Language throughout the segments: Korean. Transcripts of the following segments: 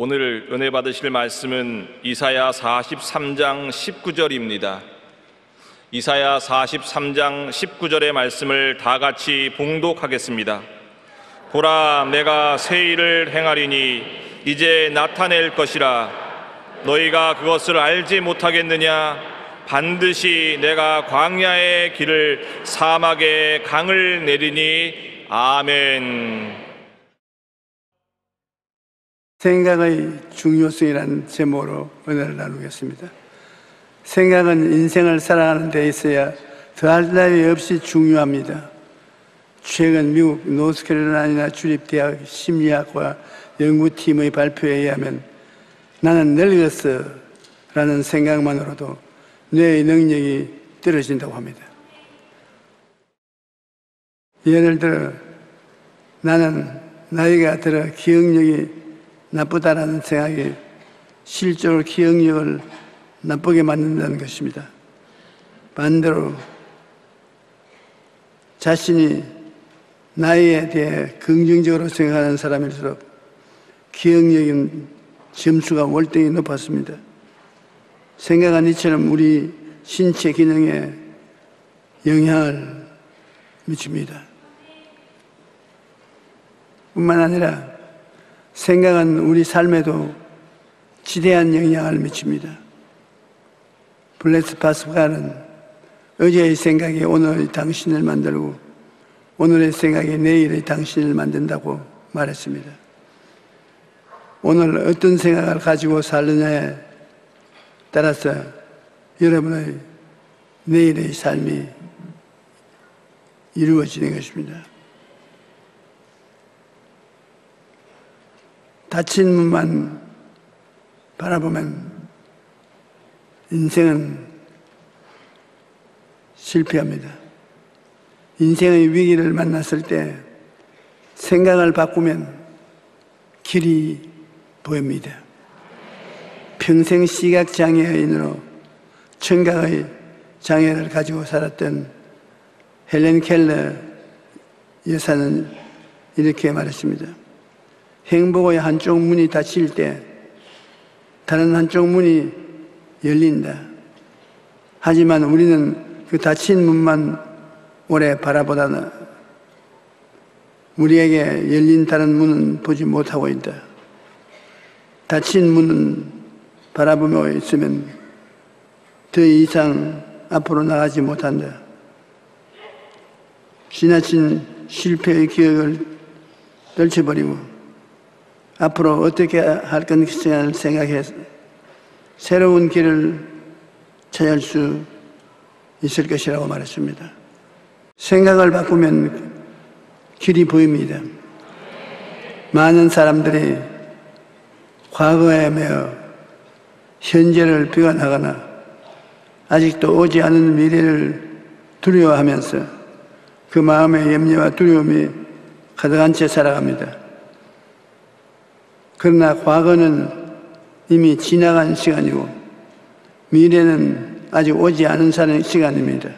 오늘 은혜 받으실 말씀은 이사야 43장 19절입니다. 이사야 43장 19절의 말씀을 다 같이 봉독하겠습니다. 보라, 내가 새 일을 행하리니 이제 나타낼 것이라. 너희가 그것을 알지 못하겠느냐? 반드시 내가 광야의 길을, 사막의 강을 내리니. 아멘. 생각의 중요성이라는 제목으로 은혜를 나누겠습니다. 생각은 인생을 살아가는 데 있어야 더할 나위 없이 중요합니다. 최근 미국 노스캐롤라이나 주립대학 심리학과 연구팀의 발표에 의하면 나는 늙었어 라는 생각만으로도 뇌의 능력이 떨어진다고 합니다. 예를 들어 나는 나이가 들어 기억력이 나쁘다라는 생각이 실제로 기억력을 나쁘게 만든다는 것입니다. 반대로 자신이 나이에 대해 긍정적으로 생각하는 사람일수록 기억력인 점수가 월등히 높았습니다. 생각은 이처럼 우리 신체 기능에 영향을 미칩니다. 뿐만 아니라 생각은 우리 삶에도 지대한 영향을 미칩니다. 블레스 파스칼은 어제의 생각이 오늘의 당신을 만들고 오늘의 생각이 내일의 당신을 만든다고 말했습니다. 오늘 어떤 생각을 가지고 살느냐에 따라서 여러분의 내일의 삶이 이루어지는 것입니다. 닫힌 문만 바라보면 인생은 실패합니다. 인생의 위기를 만났을 때 생각을 바꾸면 길이 보입니다. 평생 시각장애인으로 청각의 장애를 가지고 살았던 헬렌 켈러 여사는 이렇게 말했습니다. 행복의 한쪽 문이 닫힐 때 다른 한쪽 문이 열린다. 하지만 우리는 그 닫힌 문만 오래 바라보다는 우리에게 열린 다른 문은 보지 못하고 있다. 닫힌 문은 바라보며 있으면 더 이상 앞으로 나가지 못한다. 지나친 실패의 기억을 떨쳐버리고 앞으로 어떻게 할 것인가를 생각해서 새로운 길을 찾을 수 있을 것이라고 말했습니다. 생각을 바꾸면 길이 보입니다. 많은 사람들이 과거에 매여 현재를 비관하거나 아직도 오지 않은 미래를 두려워하면서 그 마음에 염려와 두려움이 가득한 채 살아갑니다. 그러나 과거는 이미 지나간 시간이고 미래는 아직 오지 않은 시간입니다.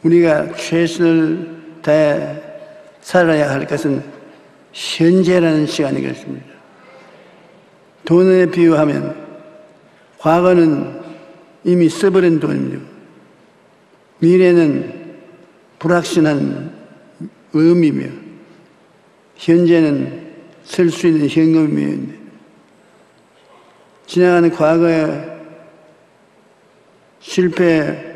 우리가 최선을 다해 살아야 할 것은 현재라는 시간이겠습니다. 돈에 비유하면 과거는 이미 써버린 돈이며 미래는 불확실한 의미며 현재는 쓸 수 있는 현금입니다. 지나가는 과거에 실패에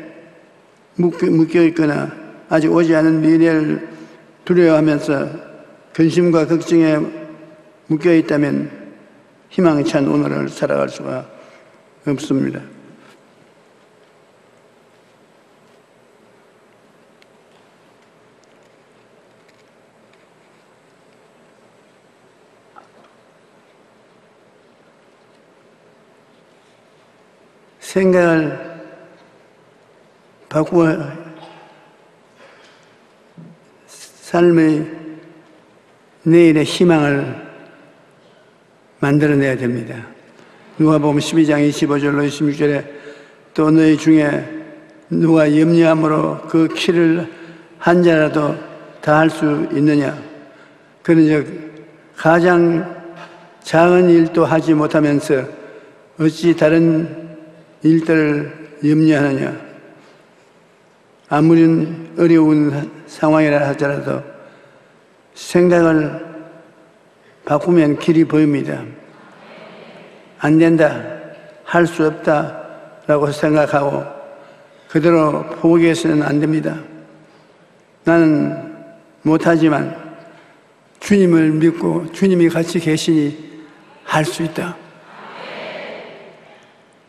묶여있거나 아직 오지 않은 미래를 두려워하면서 근심과 걱정에 묶여있다면 희망찬 오늘을 살아갈 수가 없습니다. 생각을 바꾸어 삶의 내일의 희망을 만들어내야 됩니다. 누가복음 12장 25절로 26절에 또 너희 중에 누가 염려함으로 그 키를 한 자라도 다 할 수 있느냐? 그런즉 가장 작은 일도 하지 못하면서 어찌 다른 일들을 염려하느냐. 아무리 어려운 상황이라 하더라도 생각을 바꾸면 길이 보입니다. 안 된다, 할 수 없다라고 생각하고 그대로 포기해서는 안 됩니다. 나는 못하지만 주님을 믿고 주님이 같이 계시니 할 수 있다.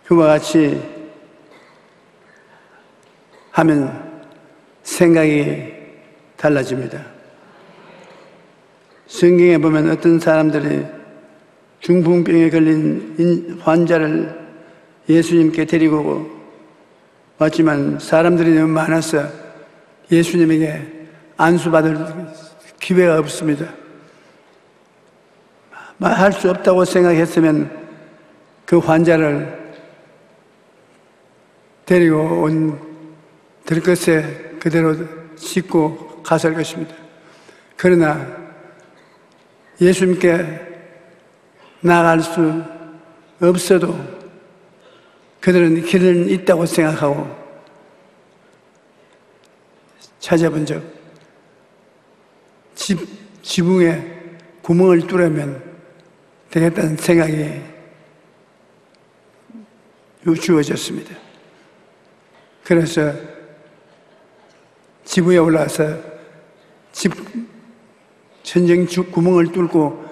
그와 같이 하면 생각이 달라집니다. 성경에 보면 어떤 사람들이 중풍병에 걸린 환자를 예수님께 데리고 왔지만 사람들이 너무 많아서 예수님에게 안수받을 기회가 없습니다. 할 수 없다고 생각했으면 그 환자를 데리고 온 들것에 그대로 싣고 갔을 것입니다. 그러나 예수님께 나아갈 수 없어도 그들은 길은 있다고 생각하고 찾아본 적, 지붕에 구멍을 뚫으면 되겠다는 생각이 주어졌습니다. 그래서 지붕에 올라와서 천정 구멍을 뚫고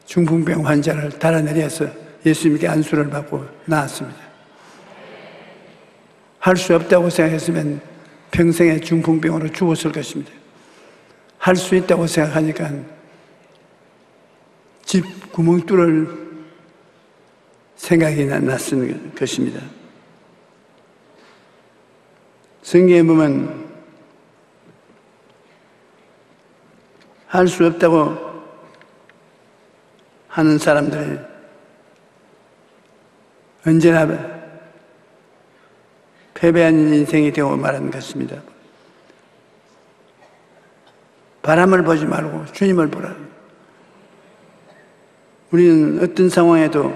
중풍병 환자를 달아내려서 예수님께 안수를 받고 나왔습니다. 할 수 없다고 생각했으면 평생에 중풍병으로 죽었을 것입니다. 할 수 있다고 생각하니까 집 구멍 뚫을 생각이 났을 것입니다. 성경에 보면 할 수 없다고 하는 사람들이 언제나 패배한 인생이 되고 말하는 것입니다. 바람을 보지 말고 주님을 보라. 우리는 어떤 상황에도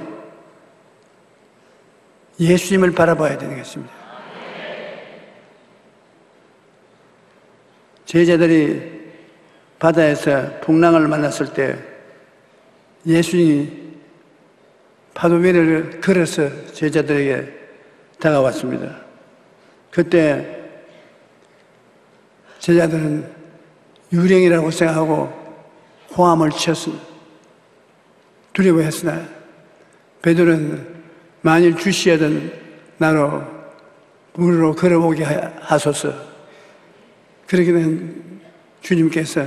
예수님을 바라봐야 되는 것입니다. 제자들이 바다에서 풍랑을 만났을 때 예수님이 파도 위를 걸어서 제자들에게 다가왔습니다. 그때 제자들은 유령이라고 생각하고 호함을 쳤습니다. 두려워했으나 베드로는 만일 주시하던 나로 물으로 걸어보게 하소서. 그러기는 주님께서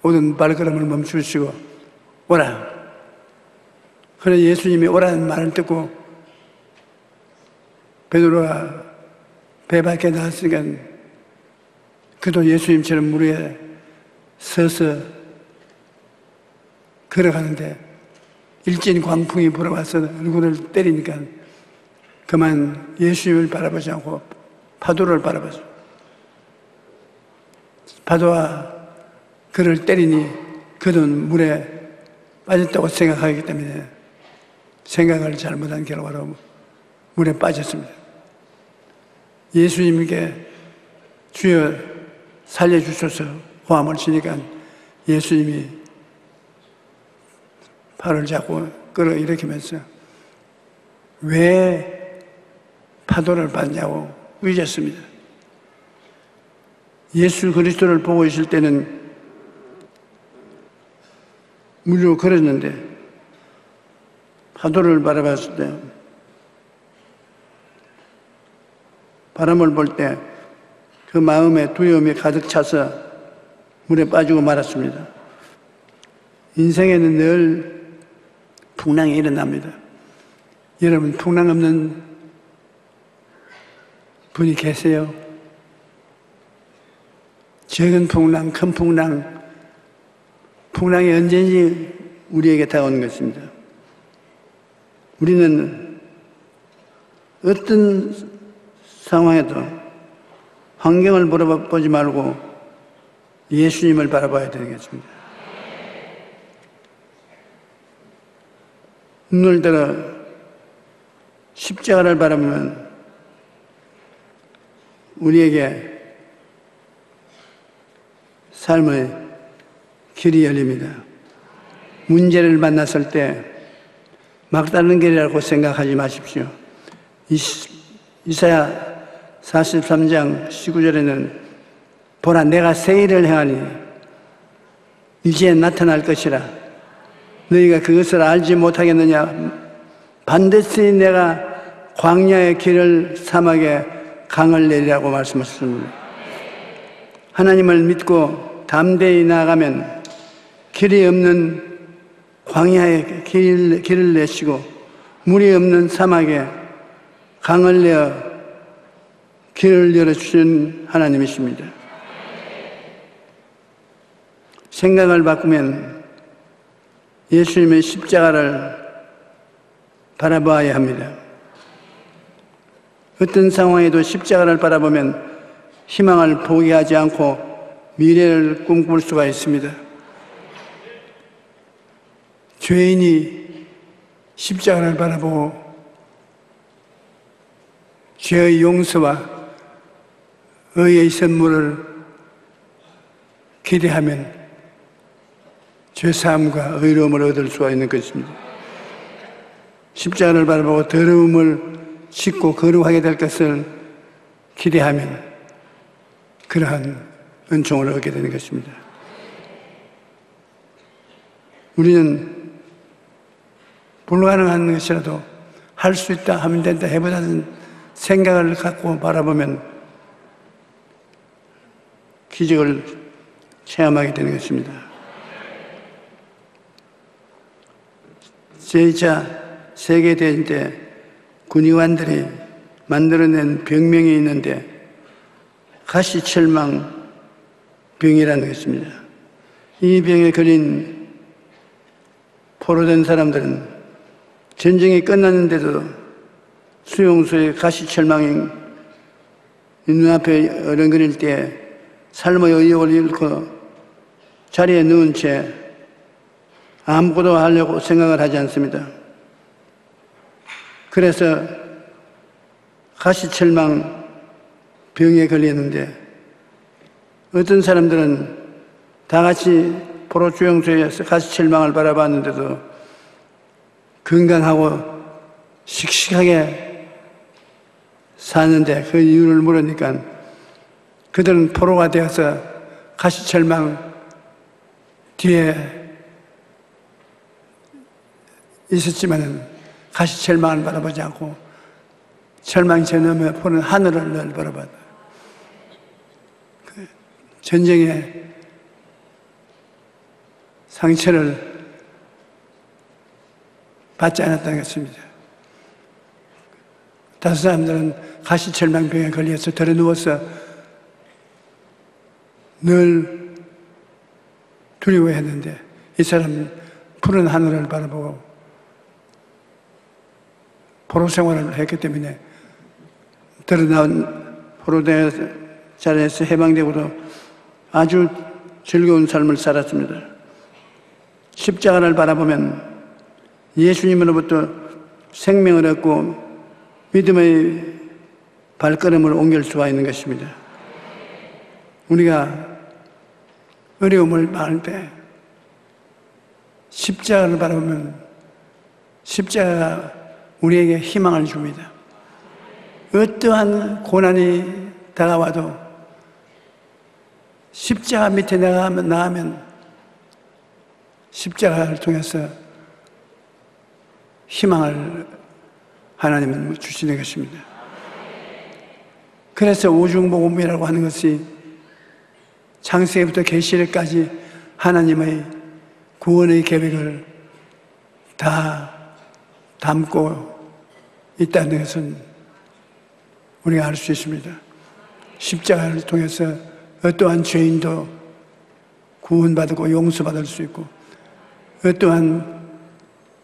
오던 발걸음을 멈추시고 오라. 그래 예수님이 오라는 말을 듣고 베드로가 배 밖에 나왔으니까 그도 예수님처럼 물 위에 서서 걸어가는데 일진 광풍이 불어와서 얼굴을 때리니까 그만 예수님을 바라보지 않고 파도를 바라보죠. 파도와 그를 때리니 그는 물에 빠졌다고 생각하기 때문에 생각을 잘못한 결과로 물에 빠졌습니다. 예수님께 주여 살려주셔서 호함을 치니까 예수님이 팔을 잡고 끌어일으키면서 왜 파도를 봤냐고 위졌습니다. 예수 그리스도를 보고 있을 때는 물 위로 걸었는데 파도를 바라봤을 때 바람을 볼 때 그 마음에 두려움이 가득 차서 물에 빠지고 말았습니다. 인생에는 늘 풍랑이 일어납니다. 여러분 풍랑 없는 분이 계세요? 적은 풍랑, 큰 풍랑, 풍랑이 언제든지 우리에게 다가오는 것입니다. 우리는 어떤 상황에도 환경을 보지 말고 예수님을 바라봐야 되는 것입니다. 눈을 들어 십자가를 바라보면 우리에게 삶의 길이 열립니다. 문제를 만났을 때 막다른 길이라고 생각하지 마십시오. 이사야 43장 19절에는 보라 내가 새 일을 행하니 이제 나타날 것이라 너희가 그것을 알지 못하겠느냐 반드시 내가 광야의 길을 사막에 강을 내리라고 말씀하셨습니다. 하나님을 믿고 담대히 나아가면 길이 없는 광야에 길을 내시고 물이 없는 사막에 강을 내어 길을 열어주신 하나님이십니다. 생각을 바꾸면 예수님의 십자가를 바라봐야 합니다. 어떤 상황에도 십자가를 바라보면 희망을 포기하지 않고 미래를 꿈꿀 수가 있습니다. 죄인이 십자가를 바라보고 죄의 용서와 의의 선물을 기대하면 죄사함과 의로움을 얻을 수가 있는 것입니다. 십자가를 바라보고 더러움을 씻고 거룩하게 될 것을 기대하면 그러한 은총을 얻게 되는 것입니다. 우리는 불가능한 것이라도 할 수 있다 하면 된다 해보자는 생각을 갖고 바라보면 기적을 체험하게 되는 것입니다. 제2차 세계대전 때 군의관들이 만들어낸 병명이 있는데 가시철망 병이라는 것입니다. 이 병에 걸린 포로된 사람들은 전쟁이 끝났는데도 수용소에 가시철망이 눈앞에 어른거릴 때 삶의 의욕을 잃고 자리에 누운 채 아무것도 하려고 생각을 하지 않습니다. 그래서 가시철망 병에 걸렸는데 어떤 사람들은 다 같이 포로 주용소에서 가시철망을 바라봤는데도 건강하고 씩씩하게 사는데 그 이유를 물으니까 그들은 포로가 되어서 가시철망 뒤에 있었지만은 가시철망을 바라보지 않고 철망이 저 너머에 보는 하늘을 늘 바라봤다. 그 전쟁의 상처를 받지 않았다는 것입니다. 다섯 사람들은 가시철망병에 걸려서 들어 누워서 늘 두려워했는데 이 사람은 푸른 하늘을 바라보고 포로 생활을 했기 때문에 드러나온 포로대 자리에서 해방되고도 아주 즐거운 삶을 살았습니다. 십자가를 바라보면 예수님으로부터 생명을 얻고 믿음의 발걸음을 옮길 수가 있는 것입니다. 우리가 어려움을 많을 때 십자가를 바라보면 십자가가 우리에게 희망을 줍니다. 어떠한 고난이 다가와도 십자가 밑에 나가면 십자가를 통해서 희망을 하나님은 주시는 것입니다. 그래서 오중복음이라고 하는 것이 창세기부터 계시록까지 하나님의 구원의 계획을 다 담고 있다는 것은 우리가 알 수 있습니다. 십자가를 통해서 어떠한 죄인도 구원받고 용서받을 수 있고 어떠한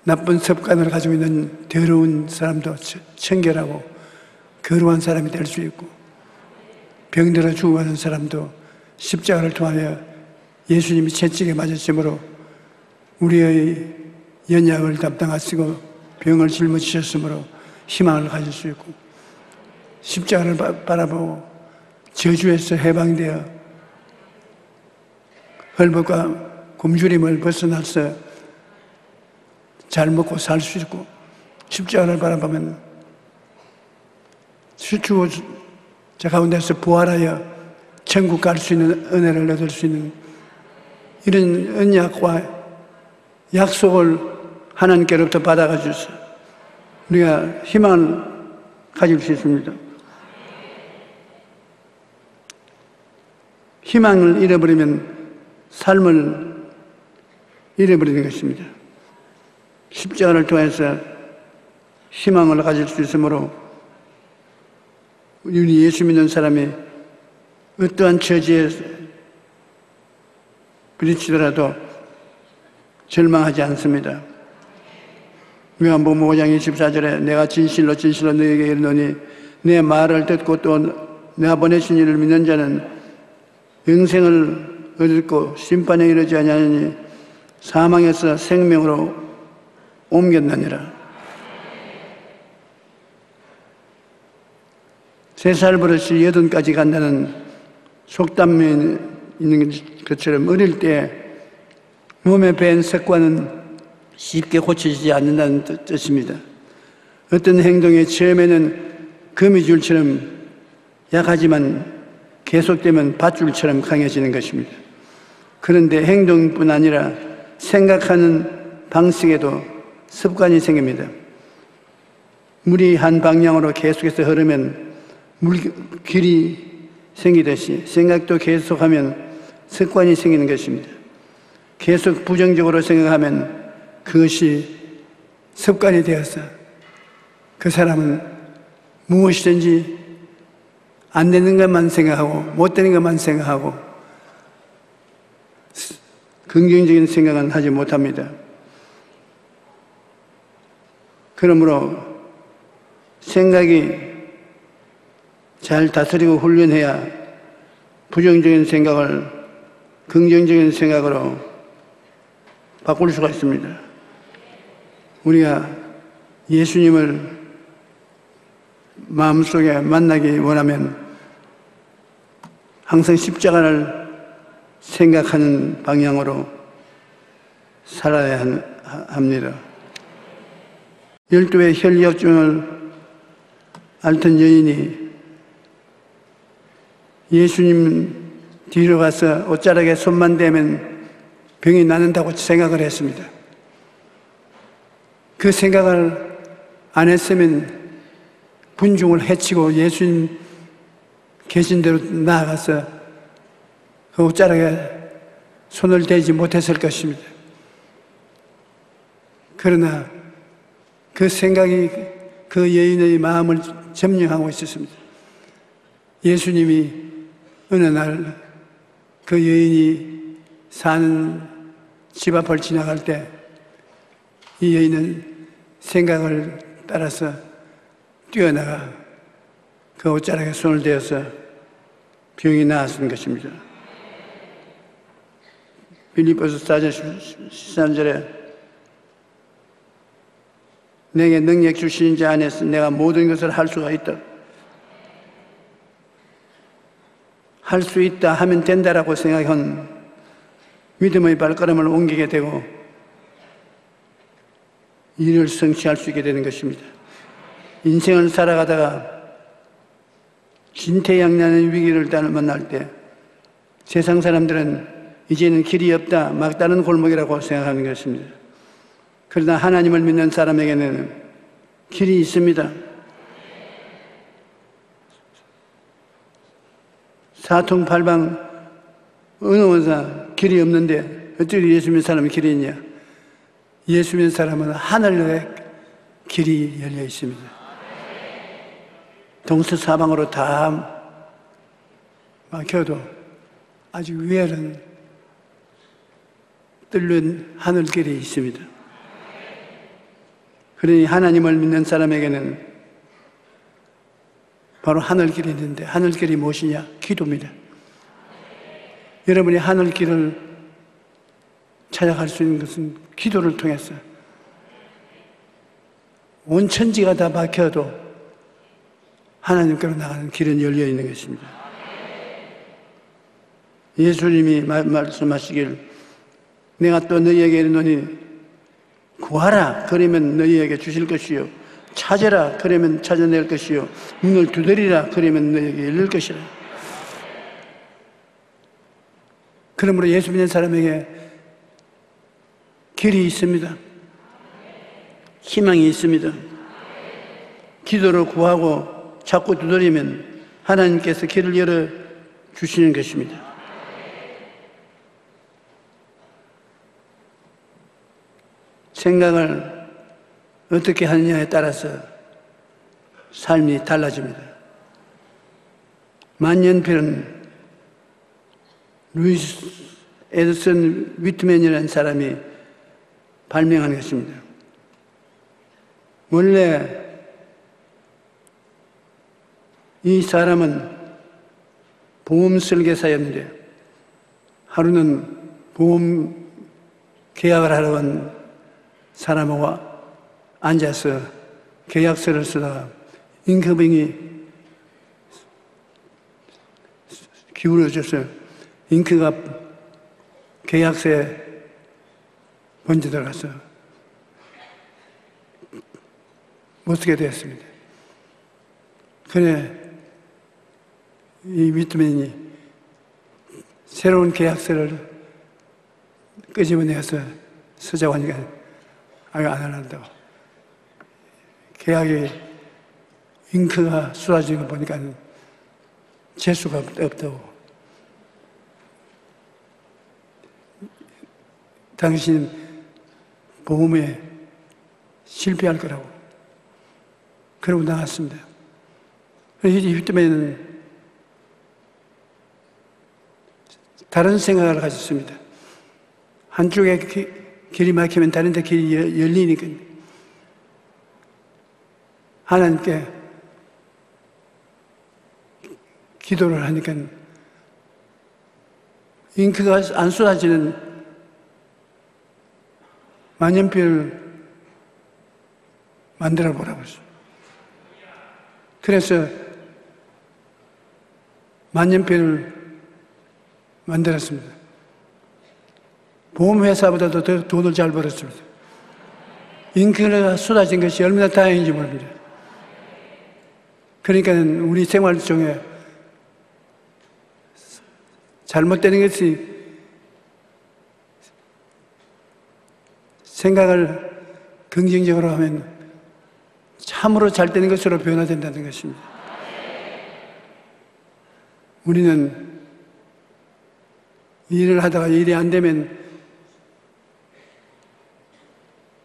나쁜 습관을 가지고 있는 더러운 사람도 청결하고 거룩한 사람이 될 수 있고 병들어 죽어가는 사람도 십자가를 통하여 예수님이 채찍에 맞으심으로 우리의 연약을 담당하시고 병을 짊어지셨으므로 희망을 가질 수 있고, 십자가를 바라보고 저주에서 해방되어 헐벗과 굶주림을 벗어나서 잘 먹고 살 수 있고, 십자가를 바라보면 죽어자 가운데서 부활하여 천국 갈 수 있는 은혜를 얻을 수 있는 이런 언약과 약속을 하나님께로부터 받아가지고서 우리가 희망을 가질 수 있습니다. 희망을 잃어버리면 삶을 잃어버리는 것입니다. 십자가를 통해서 희망을 가질 수 있으므로 우리 예수 믿는 사람이 어떠한 처지에 부딪히더라도 절망하지 않습니다. 요한복음 5장 24절에 내가 진실로 진실로 너에게 이르노니 내 말을 듣고 또 내가 보내신 이를 믿는 자는 영생을 얻고 심판에 이르지 아니하니 사망에서 생명으로 옮겼느니라. 3살 버릇이 80까지 간다는 속담이 있는 것처럼 어릴 때 몸에 밴 습관은 쉽게 고쳐지지 않는다는 뜻입니다. 어떤 행동이 처음에는 거미줄처럼 약하지만 계속되면 밧줄처럼 강해지는 것입니다. 그런데 행동뿐 아니라 생각하는 방식에도 습관이 생깁니다. 물이 한 방향으로 계속해서 흐르면 물길이 생기듯이 생각도 계속하면 습관이 생기는 것입니다. 계속 부정적으로 생각하면 그것이 습관이 되어서 그 사람은 무엇이든지 안 되는 것만 생각하고 못 되는 것만 생각하고 긍정적인 생각은 하지 못합니다. 그러므로 생각이 잘 다스리고 훈련해야 부정적인 생각을 긍정적인 생각으로 바꿀 수가 있습니다. 우리가 예수님을 마음속에 만나기 원하면 항상 십자가를 생각하는 방향으로 살아야 합니다. 12의 혈류증을 앓던 여인이 예수님 뒤로 가서 옷자락에 손만 대면 병이 낫는다고 생각을 했습니다. 그 생각을 안 했으면 군중을 해치고 예수님 계신 대로 나아가서 그 옷자락에 손을 대지 못했을 것입니다. 그러나 그 생각이 그 여인의 마음을 점령하고 있었습니다. 예수님이 어느 날 그 여인이 사는 집 앞을 지나갈 때 이 여인은 생각을 따라서 뛰어나가 그 옷자락에 손을 대어서 병이 나았던 것입니다. 빌립보서 4장 13절에 내게 능력 주신 자 안에서 내가 모든 것을 할 수가 있다. 할 수 있다 하면 된다라고 생각한 믿음의 발걸음을 옮기게 되고 일을 성취할 수 있게 되는 것입니다. 인생을 살아가다가 진퇴양난의 위기를 만날 때 세상 사람들은 이제는 길이 없다, 막다른 골목이라고 생각하는 것입니다. 그러나 하나님을 믿는 사람에게는 길이 있습니다. 사통팔방 어느 원사 길이 없는데 어떻게 예수 믿는 사람이 길이 있냐? 예수 믿는 사람은 하늘에 길이 열려 있습니다. 동서사방으로 다 막혀도 아직 위에는 뚫린 하늘길이 있습니다. 그러니 하나님을 믿는 사람에게는 바로 하늘길이 있는데 하늘길이 무엇이냐? 기도입니다. 여러분이 하늘길을 찾아갈 수 있는 것은 기도를 통해서 온 천지가 다 막혀도 하나님께로 나가는 길은 열려 있는 것입니다. 예수님이 말씀하시길 내가 또 너희에게 이르노니 구하라 그러면 너희에게 주실 것이요 찾으라 그러면 찾아낼 것이요 문을 두드리라 그러면 너희에게 열릴 것이라. 그러므로 예수 믿는 사람에게 길이 있습니다. 희망이 있습니다. 기도로 구하고 자꾸 두드리면 하나님께서 길을 열어 주시는 것입니다. 생각을 어떻게 하느냐에 따라서 삶이 달라집니다. 만년필은 루이스 에드슨 위트맨이라는 사람이 발명한 것입니다. 원래 이 사람은 보험 설계사였는데 하루는 보험 계약을 하러 온 사람하고 앉아서 계약서를 쓰다가 잉크병이 기울어져서 잉크가 계약서에 번져 들어가서 못 쓰게 되었습니다. 그래 이 위트맨이 새로운 계약서를 끄집어내서 쓰자고 하니까 안 한다고. 계약에 잉크가 쏟아지는 거 보니까 재수가 없다고. 당신 보험에 실패할 거라고. 그러고 나갔습니다. 이 위트맨은 다른 생각을 가졌습니다. 한쪽에 길이 막히면 다른 데 길이 열리니까 하나님께 기도를 하니까 잉크가 안 쏟아지는 만년필을 만들어 보라고 했어요. 그래서 만년필을 만들었습니다. 보험회사보다도 더 돈을 잘 벌었습니다. 잉크가 쏟아진 것이 얼마나 다행인지 모릅니다. 그러니까 우리 생활 중에 잘못되는 것이 생각을 긍정적으로 하면 참으로 잘 되는 것으로 변화된다는 것입니다. 우리는 일을 하다가 일이 안 되면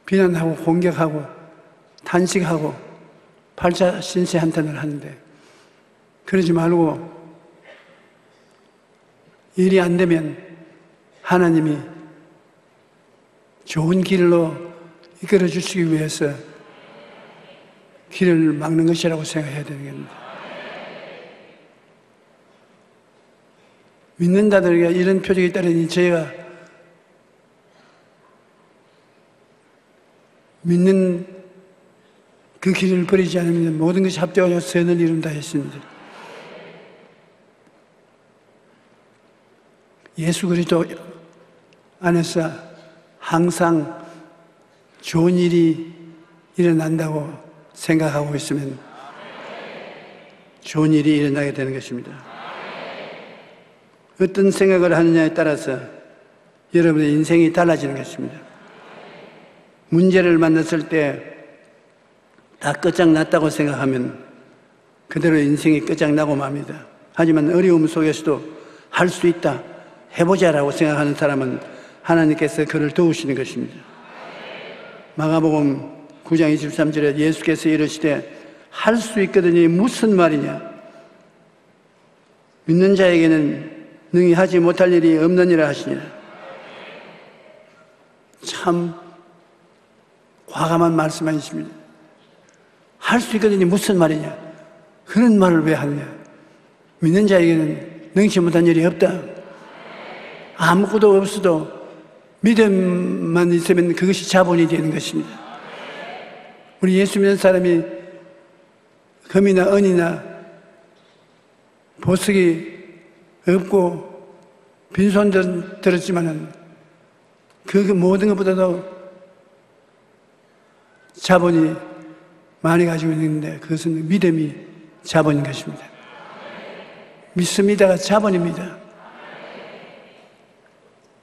비난하고 공격하고 탄식하고 팔자신세 한탄을 하는데 그러지 말고 일이 안 되면 하나님이 좋은 길로 이끌어 주시기 위해서 길을 막는 것이라고 생각해야 되는 겁니다. 믿는 자들에게 이런 표적이 따르니 저희가 믿는 그 길을 버리지 않으면 모든 것이 합되어져 선을 이룬다 했습니다. 예수 그리스도 안에서 항상 좋은 일이 일어난다고 생각하고 있으면 좋은 일이 일어나게 되는 것입니다. 어떤 생각을 하느냐에 따라서 여러분의 인생이 달라지는 것입니다. 문제를 만났을 때 다 끝장났다고 생각하면 그대로 인생이 끝장나고 맙니다. 하지만 어려움 속에서도 할 수 있다, 해보자라고 생각하는 사람은 하나님께서 그를 도우시는 것입니다. 마가복음 9장 23절에 예수께서 이르시되 할 수 있거든요. 무슨 말이냐? 믿는 자에게는 능히 하지 못할 일이 없느니라 하시니라. 참 과감한 말씀하십니다. 할 수 있거든요. 무슨 말이냐? 그런 말을 왜 하느냐? 믿는 자에게는 능치 못한 일이 없다. 아무것도 없어도 믿음만 있으면 그것이 자본이 되는 것입니다. 우리 예수 믿는 사람이 금이나 은이나 보석이 없고 빈손 들었지만은 그 모든 것보다도 자본이 많이 가지고 있는데 그것은 믿음이 자본인 것입니다. 믿습니다가 자본입니다.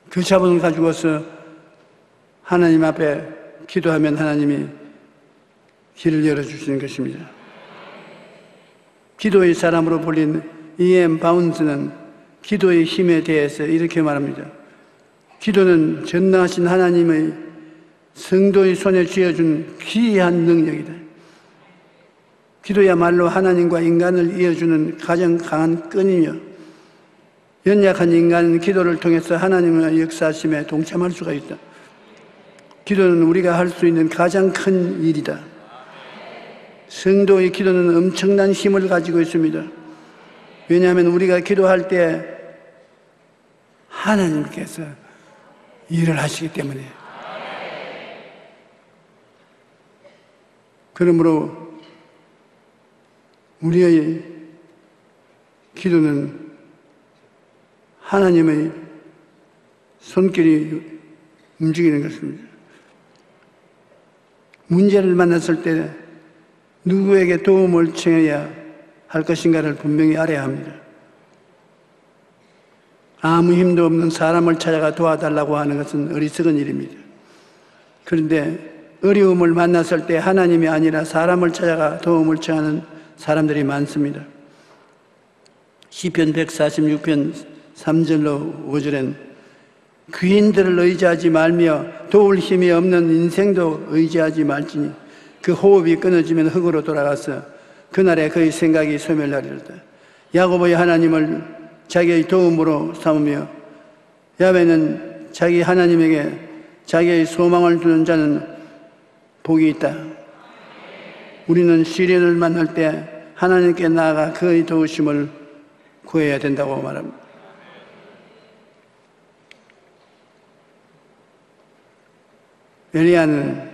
그 자본을 가지고서 하나님 앞에 기도하면 하나님이 길을 열어주시는 것입니다. 기도의 사람으로 불린 E.M. 바운스는 기도의 힘에 대해서 이렇게 말합니다. 기도는 전능하신 하나님의 성도의 손에 쥐어준 귀한 능력이다. 기도야말로 하나님과 인간을 이어주는 가장 강한 끈이며 연약한 인간은 기도를 통해서 하나님의 역사하심에 동참할 수가 있다. 기도는 우리가 할 수 있는 가장 큰 일이다. 성도의 기도는 엄청난 힘을 가지고 있습니다. 왜냐하면 우리가 기도할 때 하나님께서 일을 하시기 때문에. 그러므로 우리의 기도는 하나님의 손길이 움직이는 것입니다. 문제를 만났을 때 누구에게 도움을 청해야 할 것인가를 분명히 알아야 합니다. 아무 힘도 없는 사람을 찾아가 도와달라고 하는 것은 어리석은 일입니다. 그런데 어려움을 만났을 때 하나님이 아니라 사람을 찾아가 도움을 청하는 사람들이 많습니다. 시편 146편 3절로 5절엔 귀인들을 의지하지 말며 도울 힘이 없는 인생도 의지하지 말지니 그 호흡이 끊어지면 흙으로 돌아가서 그날에 그의 생각이 소멸하리로다. 야곱의 하나님을 자기의 도움으로 삼으며 야훼는 자기 하나님에게 자기의 소망을 두는 자는 복이 있다. 우리는 시련을 만날 때 하나님께 나아가 그의 도우심을 구해야 된다고 말합니다. 엘리야는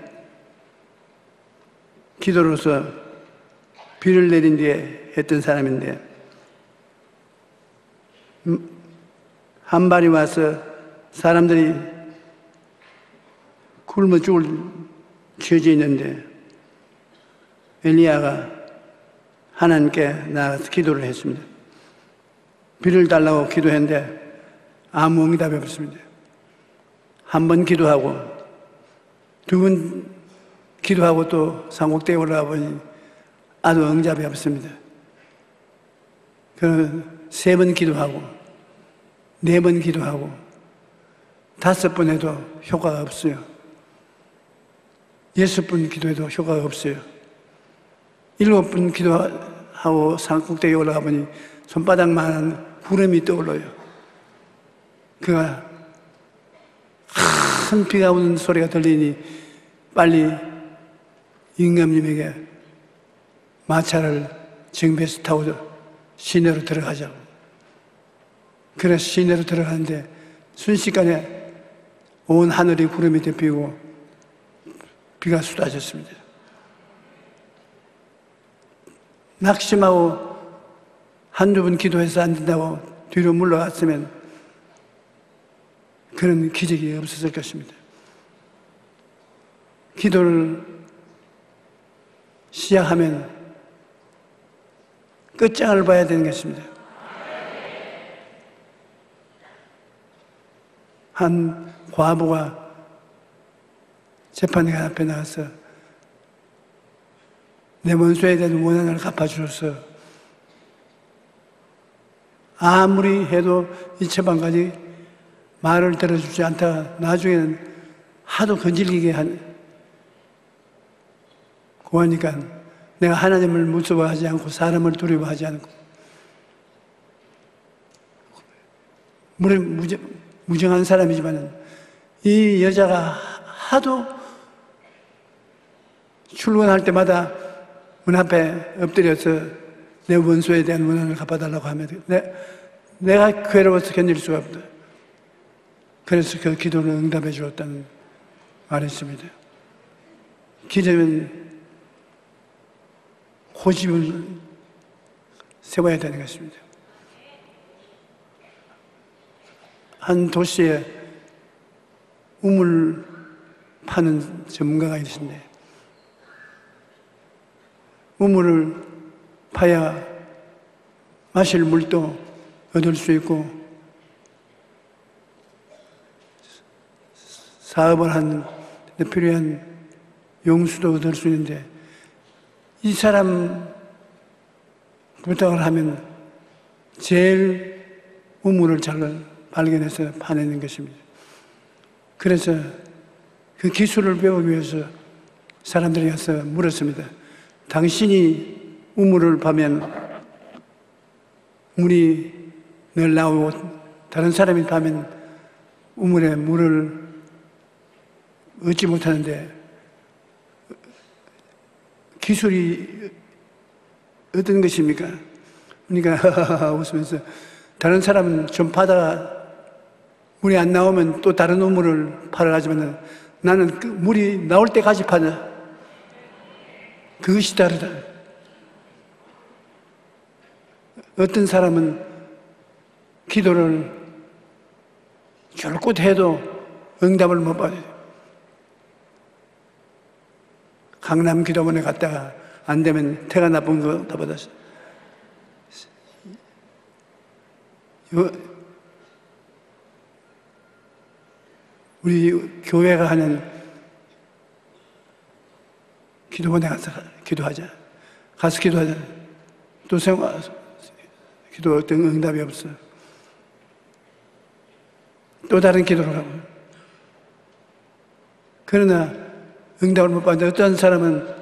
기도로서 비를 내린 뒤에 했던 사람인데 한 발이 와서 사람들이 굶어 죽을 처지에 있는데 엘리야가 하나님께 나가서 기도를 했습니다. 비를 달라고 기도했는데 아무 응답이 없습니다. 한 번 기도하고 두 번 기도하고 또 산꼭대기에 올라가 보니 아무 응답이 없습니다. 그러면 세 번 기도하고 네 번 기도하고 다섯 번 해도 효과가 없어요. 여섯 번 기도해도 효과가 없어요. 일곱 번 기도하고 산꼭대기에 올라가 보니 손바닥만한 구름이 떠올라요. 그가 큰 비가 오는 소리가 들리니 빨리 임금님에게 마차를 정비해서 타고 시내로 들어가자고. 그래서 시내로 들어가는데 순식간에 온 하늘이 구름이 덮이고 비가 쏟아졌습니다. 낙심하고 한두 번 기도해서 안 된다고 뒤로 물러갔으면 그런 기적이 없었을 것입니다. 기도를 시작하면 끝장을 봐야 되는 것입니다. 한 과부가 재판관 앞에 나가서 내 원수에 대한 원한을 갚아주셔서 아무리 해도 이 재판관이 말을 들어주지 않다가 나중에는 하도 건질기게 고하니까 내가 하나님을 무서워하지 않고 사람을 두려워하지 않고 무정한 사람이지만 이 여자가 하도 출근할 때마다 문 앞에 엎드려서 내 원수에 대한 원한을 갚아달라고 하면 내가 괴로워서 견딜 수가 없다. 그래서 그 기도를 응답해 주었다는 말이 있습니다. 기도는 고집을 세워야 되는 것입니다. 한 도시에 우물 파는 전문가가 있으신데 우물을 파야 마실 물도 얻을 수 있고 사업을 하는 데 필요한 용수도 얻을 수 있는데 이 사람 부탁을 하면 제일 우물을 잘 발견해서 파내는 것입니다. 그래서 그 기술을 배우기 위해서 사람들이 가서 물었습니다. 당신이 우물을 파면 물이 늘 나오고 다른 사람이 파면 우물에 물을 얻지 못하는데 기술이 어떤 것입니까? 그러니까 웃으면서 다른 사람은 좀 파다가 물이 안 나오면 또 다른 우물을 파러 가지만 나는 그 물이 나올 때까지 파냐. 그것이 다르다. 어떤 사람은 기도를 줄곧 해도 응답을 못 받아요. 강남 기도원에 갔다가 안 되면 태가 나쁜 거 다 받았어요. 우리 교회가 하는 기도원에 가서 기도하자. 가서 기도하자. 또 기도 어떤 응답이 없어. 또 다른 기도를 하고. 그러나 응답을 못 받는데 어떤 사람은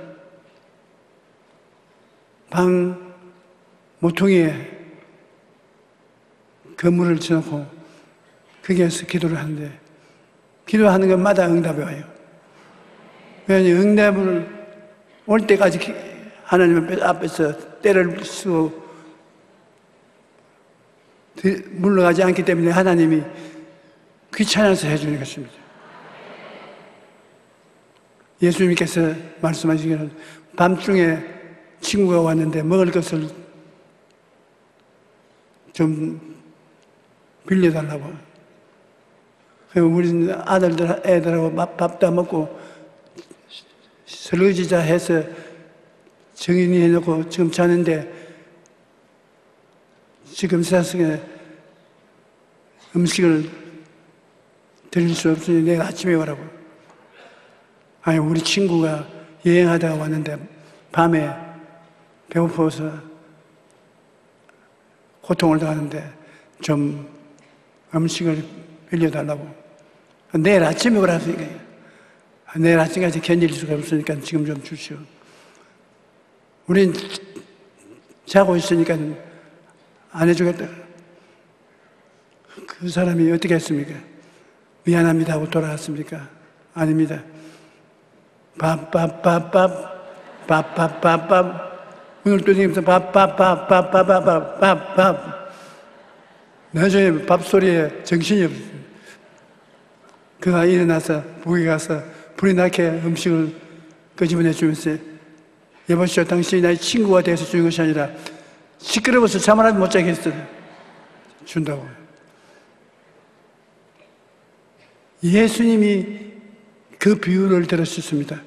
방 모퉁이에 그물을 쳐놓고 거기에서 기도를 하는데 기도하는 것마다 응답이 와요. 왜냐하면 응답을 올 때까지 하나님 앞에서 때를 쓰고 물러가지 않기 때문에 하나님이 귀찮아서 해주는 것입니다. 예수님께서 말씀하시기를 밤중에 친구가 왔는데 먹을 것을 좀 빌려달라고. 그리고 우리 애들하고 밥 다 먹고 설거지자 해서 정인이 해놓고 지금 자는데 지금 세상에 음식을 드릴 수 없으니 내일 아침에 오라고. 아니, 우리 친구가 여행하다가 왔는데 밤에 배고파서 고통을 당하는데 좀 음식을 빌려달라고. 내일 아침에 오라니까. 내일 아침까지 견딜 수가 없으니까 지금 좀 주시오. 우린 자고 있으니까 안 해주겠다. 그 사람이 어떻게 했습니까? 미안합니다 하고 돌아갔습니까? 아닙니다. 오늘 또 지금 나중에 밥소리에 정신이 없어요. 그가 일어나서 부엌에 가서 불이 나게 음식을 끄집어내 주면서 여보시오, 당신이 나의 친구가 돼서 주는 것이 아니라 시끄러워서 잠 하나도 못 자게 했어. 준다고. 예수님이 그 비유를 들으셨습니다.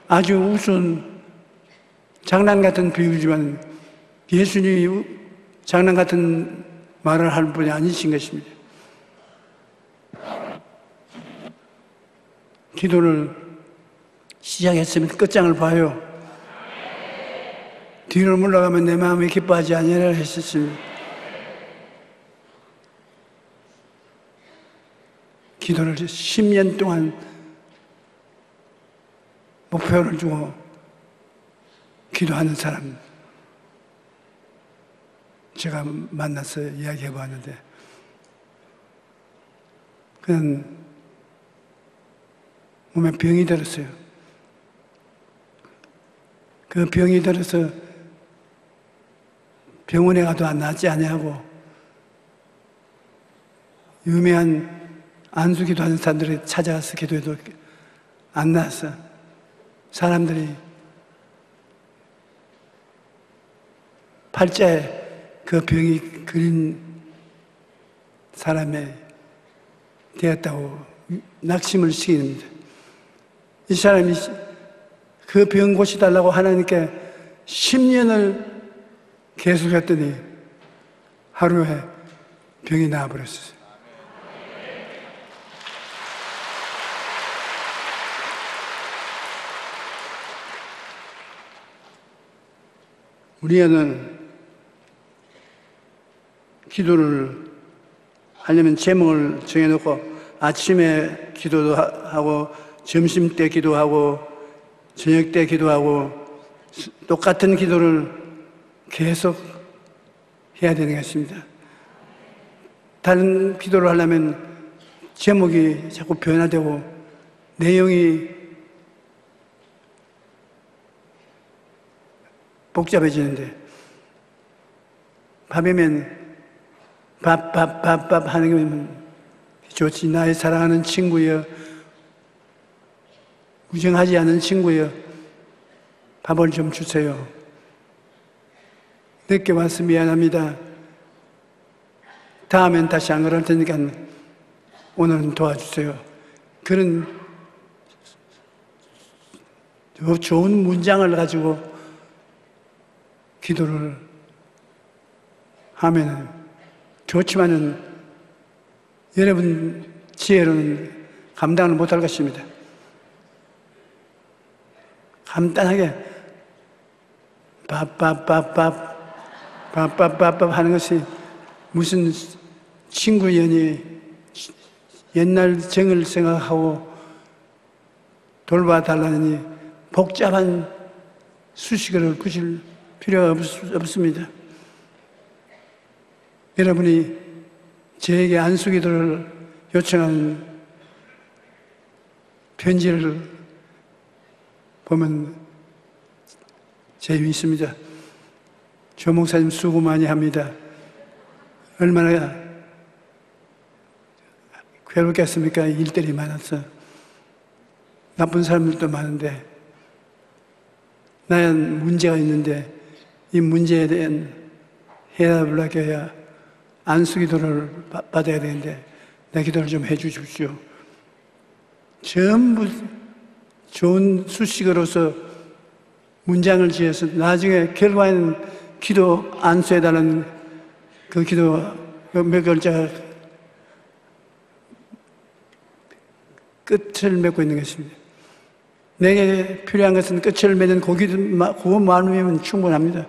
아주 우스운 장난 같은 비유지만 예수님이 장난 같은 말을 할 분이 아니신 것입니다. 기도를 시작했으면 끝장을 봐요. 뒤로 물러가면 내 마음이 기뻐하지 아니하리라 하셨습니다. 기도를 10년 동안 목표를 주고 기도하는 사람 제가 만나서 이야기해 보았는데 그는 몸에 병이 들었어요. 그 병이 들어서 병원에 가도 안 낫지 아니하고 유명한 안수기도 하는 사람들이 찾아가서 기도해도 안 나았어. 사람들이 팔자에 그 병이 그린 사람이 되었다고 낙심을 시킵니다. 이 사람이 그 병 고쳐달라고 하나님께 10년을 계속했더니 하루에 병이 나아버렸어요. 우리는 기도를 하려면 제목을 정해놓고 아침에 기도도 하고 점심 때 기도하고 저녁 때 기도하고 똑같은 기도를 계속 해야 되는 것입니다. 다른 기도를 하려면 제목이 자꾸 변화되고 내용이 복잡해지는데 밥이면 밥 하는 게 좋지. 나의 사랑하는 친구여, 무정하지 않은 친구여, 밥을 좀 주세요. 늦게 와서 미안합니다. 다음엔 다시 안 그럴 테니까 오늘은 도와주세요. 그런 좋은 문장을 가지고 기도를 하면은 좋지만은 여러분 지혜로는 감당을 못할 것입니다. 간단하게 밥 하는 것이 무슨 친구연이 옛날 정을 생각하고 돌봐달라니 복잡한 수식어를 붙일 필요가 없습니다. 여러분이 저에게 안수기도를 요청한 편지를 보면 재미있습니다. 조 목사님 수고 많이 합니다. 얼마나 괴롭겠습니까? 일들이 많아서. 나쁜 사람들도 많은데 나는 문제가 있는데 이 문제에 대한 해답을 하기 위해 안수기도를 받아야 되는데 내 기도를 좀 해주십시오. 전부 좋은 수식어로서 문장을 지어서 나중에 결과에는 기도 안수해달라는 그 기도 몇 글자 끝을 맺고 있는 것입니다. 내게 필요한 것은 끝을 맺는 그것만이면 충분합니다.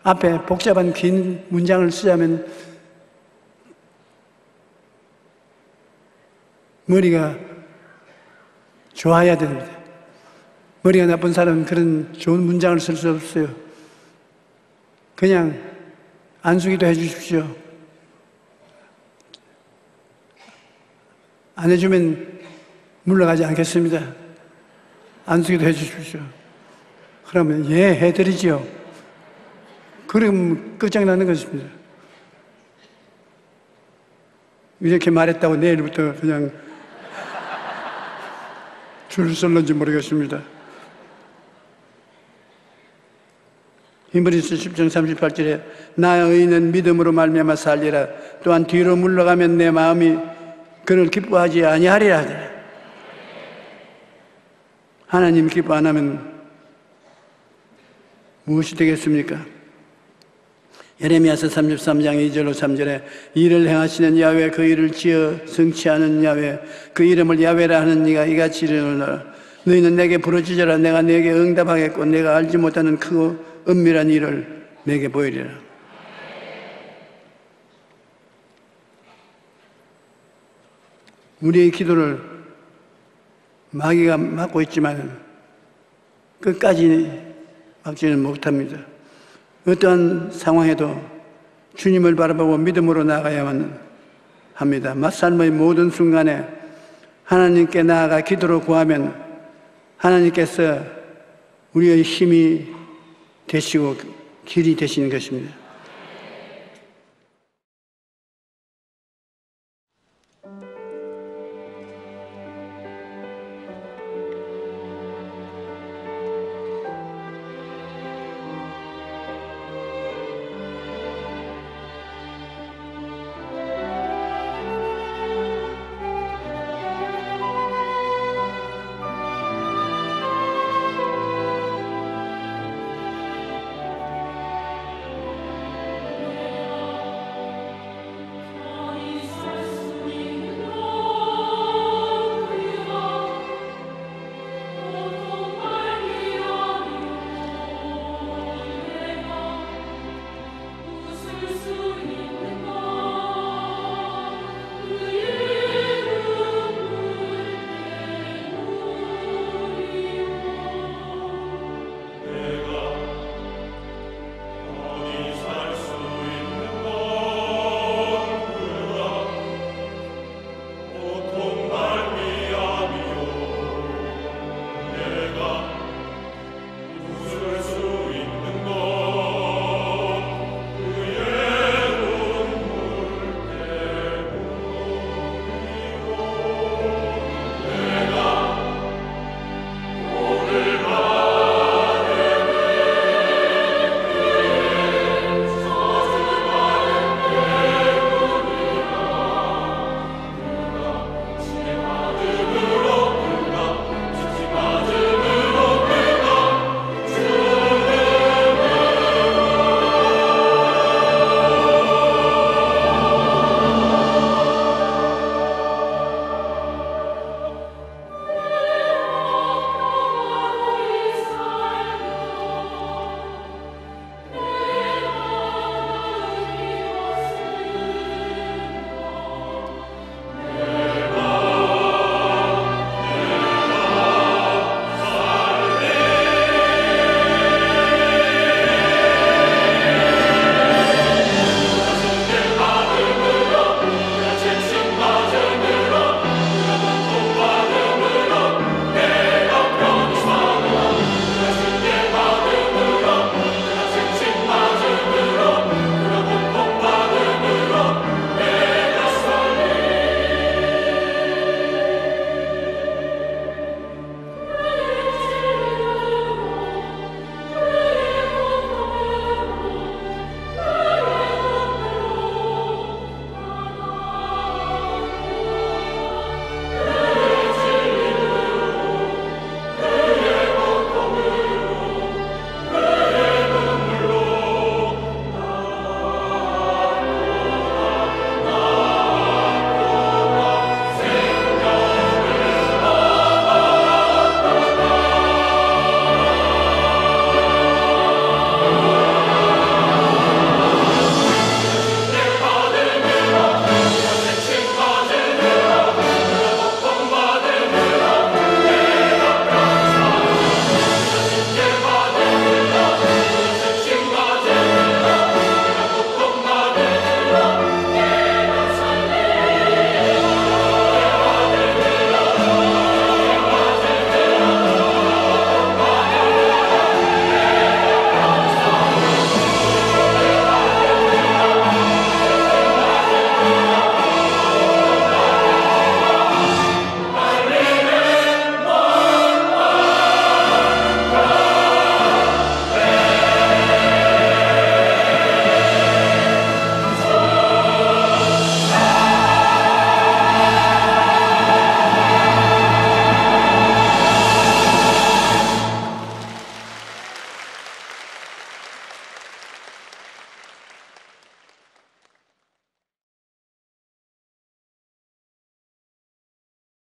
앞에 복잡한 긴 문장을 쓰자면 머리가 좋아야 됩니다. 머리가 나쁜 사람은 그런 좋은 문장을 쓸 수 없어요. 그냥 안수기도 해주십시오. 안 해주면 물러가지 않겠습니다. 안수기도 해주십시오. 그러면 예, 해드리지요. 그럼 끝장나는 것입니다. 이렇게 말했다고 내일부터 그냥 줄을 설는지 모르겠습니다. 히브리서 10장 38절에 나 의인은 믿음으로 말미암아 살리라. 또한 뒤로 물러가면 내 마음이 그를 기뻐하지 아니하리라 하더라. 하나님 기뻐 안 하면 무엇이 되겠습니까? 예레미야서 33장 2절로 3절에 이를 행하시는 야훼 그 일을 지어 성취하는 야훼 그 이름을 야훼라 하는 네가 이같이 이르노라. 너희는 내게 부르짖어라. 내가 네게 응답하겠고 내가 알지 못하는 크고 은밀한 일을 내게 보이리라. 우리의 기도를 마귀가 막고 있지만 끝까지 막지는 못합니다. 어떠한 상황에도 주님을 바라보고 믿음으로 나아가야만 합니다. 맞삶의 모든 순간에 하나님께 나아가 기도로 구하면 하나님께서 우리의 힘이 되시고 길이 되시는 것입니다.